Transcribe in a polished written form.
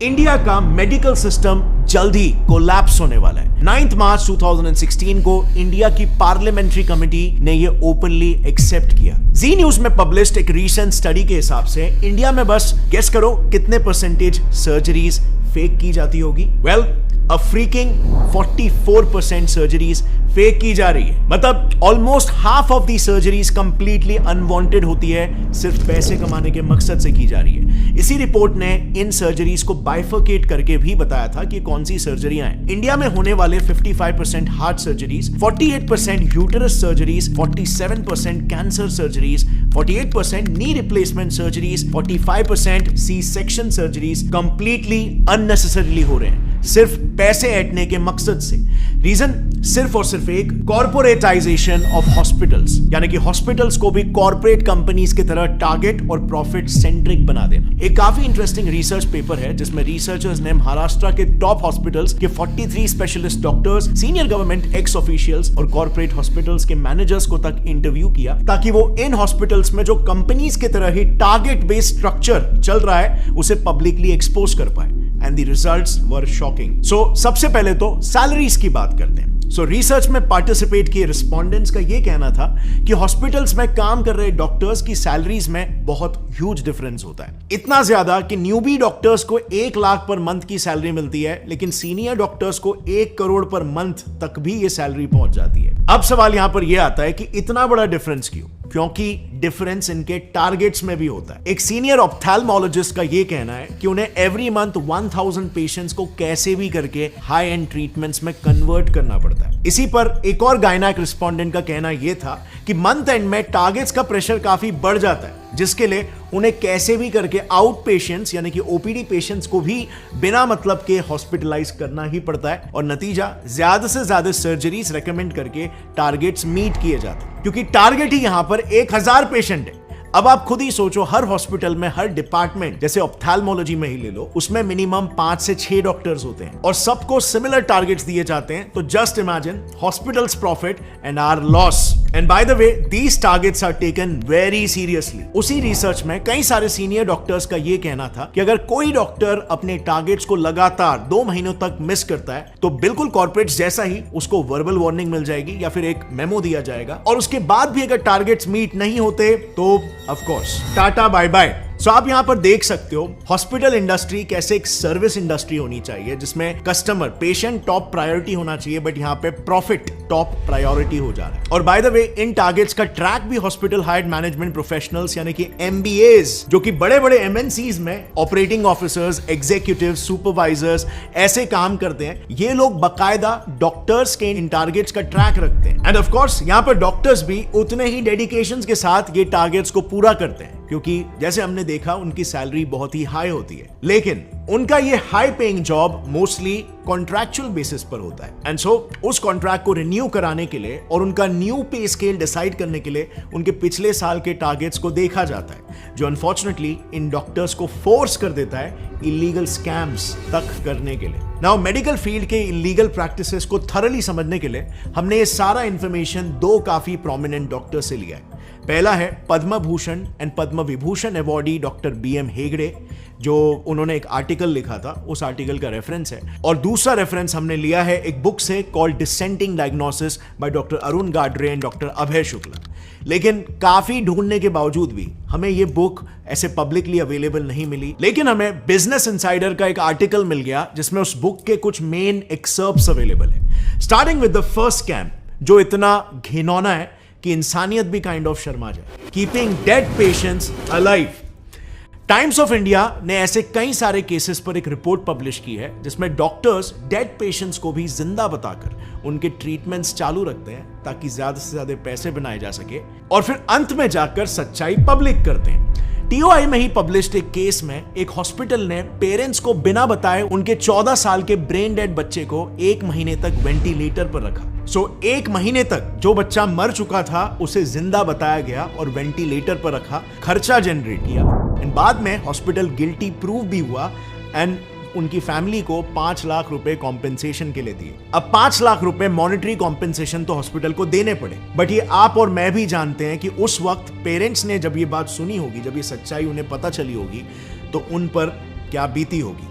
India का medical system जल्द ही collapse होने वाला है। 9 मार्च 2016 को इंडिया की पार्लियामेंट्री कमेटी ने ये ओपनली एक्सेप्ट किया। जी न्यूज में पब्लिश्ड एक रीसेंट स्टडी के हिसाब से इंडिया में बस गेस करो कितने परसेंटेज सर्जरीज फेक की जाती होगी। Well, a freaking 44% surgeries fake की जा रही है। मतलब almost half of the surgeries completely unwanted होती है, सिर्फ पैसे कमाने के मकसद से की जा रही है। इसी रिपोर्ट ने इन सर्जरीज को बाइफर्केट करके भी बताया था कि कौन सी सर्जरियां हैं। इंडिया में होने वाले 55% heart surgeries, 48% uterus surgeries, 47% cancer surgeries, 48% knee replacement surgeries, 45% C section surgeries completely unnecessarily हो रहे हैं, सिर्फ पैसे ऐंठने के मकसद से। रीजन सिर्फ और सिर्फ एक, कॉर्पोरेटाइजेशन ऑफ हॉस्पिटल्स, यानी कि हॉस्पिटल्स को भी कॉर्पोरेट कंपनीज की तरह टारगेट और प्रॉफिट सेंट्रिक बना देना। एक काफी इंटरेस्टिंग रिसर्च पेपर है जिसमें रिसर्चर्स ने महाराष्ट्र के टॉप हॉस्पिटल्स के 43 specialist doctors, senior government x officials और कॉर्पोरेट हॉस्पिटल्स के मैनेजर्स को तक इंटरव्यू किया, ताकि वो इन हॉस्पिटल्स में जो कंपनीज की तरह ही टारगेट बेस्ड स्ट्रक्चर चल रहा है उसे पब्लिकली एक्सपोज कर पाए। And the results were shocking. So, सबसे पहले तो सैलरीज की बात करते हैं। रिसर्च में पार्टिसिपेट किए रिस्पोंडेंट्स का यह कहना था कि हॉस्पिटल्स में काम कर रहे डॉक्टर्स की सैलरीज में बहुत ह्यूज डिफरेंस होता है। इतना ज्यादा कि न्यूबी डॉक्टर्स को 1 लाख पर मंथ की सैलरी मिलती है, लेकिन सीनियर डॉक्टर्स को 1 करोड़ पर मंथ तक भी ये सैलरी पहुंच जाती है। अब सवाल यहां पर यह आता है कि इतना बड़ा डिफरेंस क्यों? क्योंकि डिफरेंस इनके टारगेट्स में भी होता है। एक सीनियर ऑप्थेल्मोलॉजिस्ट का यह कहना है कि उन्हें एवरी मंथ 1000 पेशेंट्स को कैसे भी करके हाई एंड ट्रीटमेंट्स में कन्वर्ट करना पड़ता है। इसी पर एक और गायनेक रिस्पोंडेंट का कहना यह था कि मंथ एंड में टारगेट्स का प्रेशर काफी बढ़ जाता है, जिसके लिए उन्हें कैसे भी करके आउट पेशेंट्स यानी कि ओपीडी पेशेंट्स को भी बिना मतलब के हॉस्पिटलाइज करना ही पड़ता है, और नतीजा ज्यादा से ज्यादा सर्जरीज रेकमेंड करके टारगेट्स मीट किए जाते हैं, क्योंकि टारगेट ही यहां पर 1000 पेशेंट है। अब आप खुद ही सोचो, हर हॉस्पिटल में, हर डिपार्टमेंट, जैसे ऑप्थेल्मोलॉजी में ही ले लो, उसमें मिनिमम 5 से 6 डॉक्टर्स होते हैं और सबको सिमिलर टारगेट्स दिए जाते हैं। तो just imagine hospitals profit and our loss. And by the way, these targets are taken very seriously. उसी रिसर्च में कई सारे सीनियर डॉक्टर्स का यह कहना था कि अगर कोई डॉक्टर अपने टारगेट्स को लगातार 2 महीनों तक मिस करता है तो बिल्कुल कॉर्पोरेट्स जैसा ही उसको वर्बल वार्निंग मिल जाएगी या फिर एक मेमो दिया जाएगा, और उसके बाद भी अगर टारगेट्स मीट नहीं होते तो of course tata bye bye. सो आप यहां पर देख सकते हो हॉस्पिटल इंडस्ट्री कैसे एक सर्विस इंडस्ट्री होनी चाहिए, जिसमें कस्टमर, पेशेंट टॉप प्रायोरिटी होना चाहिए, बट यहां पे प्रॉफिट टॉप प्रायोरिटी हो जा रहा है। और bye the way, in targets का ट्रैक भी हॉस्पिटल हायर्ड मैनेजमेंट प्रोफेशनल्स यानी कि एमबीएस, जो कि बड़े बड़े एमएनसीज में ऑपरेटिंग ऑफिसर्स, एग्जीक्यूटिव, सुपरवाइजर्स ऐसे काम करते हैं। ये लोग बकायदा डॉक्टर्स के इन टारगेट्स का ट्रैक रखते हैं, एंड ऑफ कोर्स यहां पर डॉक्टर्स भी उतने ही डेडिकेशन के साथ ये टारगेट्स को पूरा करते हैं, क्योंकि जैसे हमने देखा उनकी सैलरी बहुत ही हाई होती है। लेकिन उनका ये high paying job mostly contractual basis पर होता है, एंड सो उस कॉन्ट्रैक्ट को रिन्यू कराने के लिए और उनका न्यू पे स्केल डिसाइड करने के लिए उनके पिछले साल के टारगेट्स को देखा जाता है, जो अनफॉर्चुनेटली इन डॉक्टर्स को फोर्स कर देता है इलीगल स्कैम्स तक करने के लिए। नाउ मेडिकल फील्ड के इलीगल प्रैक्टिसेस को थरली समझने के लिए हमने ये सारा इंफॉर्मेशन 2 काफी प्रोमिनेंट डॉक्टर से लिया है। पहला है Padma Bhushan and Padma Vibhushan awardee doctor BM Hegde, जो उन्होंने एक आर्टिकल लिखा था, उस आर्टिकल का रेफरेंस है। और दूसरा रेफरेंस हमने लिया है एक बुक से called dissenting diagnosis by doctor Arun Gadre and doctor Abhay Shukla. लेकिन काफी ढूंढने के बावजूद भी हमें ये बुक ऐसे पब्लिकली अवेलेबल नहीं मिली, लेकिन हमें बिजनेस इनसाइडर का एक आर्टिकल मिल गया जिसमें उस बुक के कुछ मेन एक्सर्प्ट्स अवेलेबल है। Starting with the first scam, जो इतना घिनौना है कि इंसानियत भी काइंड ऑफ शर्मा जाए। Keeping dead patients alive. Times of India ने ऐसे कई सारे केसेस पर एक रिपोर्ट पब्लिश की है जिसमें डॉक्टर्स डेड पेशेंट्स को भी जिंदा बताकर उनके ट्रीटमेंट्स चालू रखते हैं, ताकि ज्यादा से ज्यादा पैसे बनाए जा सके, और फिर अंत में जाकर सच्चाई पब्लिक करते हैं। TOI में ही पब्लिश्ड एक केस में एक हॉस्पिटल ने पेरेंट्स को बिना बताए उनके 14 साल के ब्रेन डेड बच्चे को 1 महीने तक वेंटिलेटर पर रखा। 1 महीने तक जो बच्चा मर चुका था उसे जिंदा बताया गया और वेंटिलेटर पर रखा, खर्चा जनरेट किया, एंड बाद में हॉस्पिटल गिल्टी प्रूव भी हुआ, एंड उनकी फैमिली को 5 लाख रुपए कॉम्पेंसेशन के लिए दिए। अब 5 लाख रुपए मॉनेटरी कॉम्पेंसेशन तो हॉस्पिटल को देने पड़े, बट ये आप और मैं भी जानते हैं कि उस वक्त पेरेंट्स ने जब ये बात सुनी होगी, जब ये सच्चाई उन्हें पता चली होगी, तो उन पर क्या बीती होगी।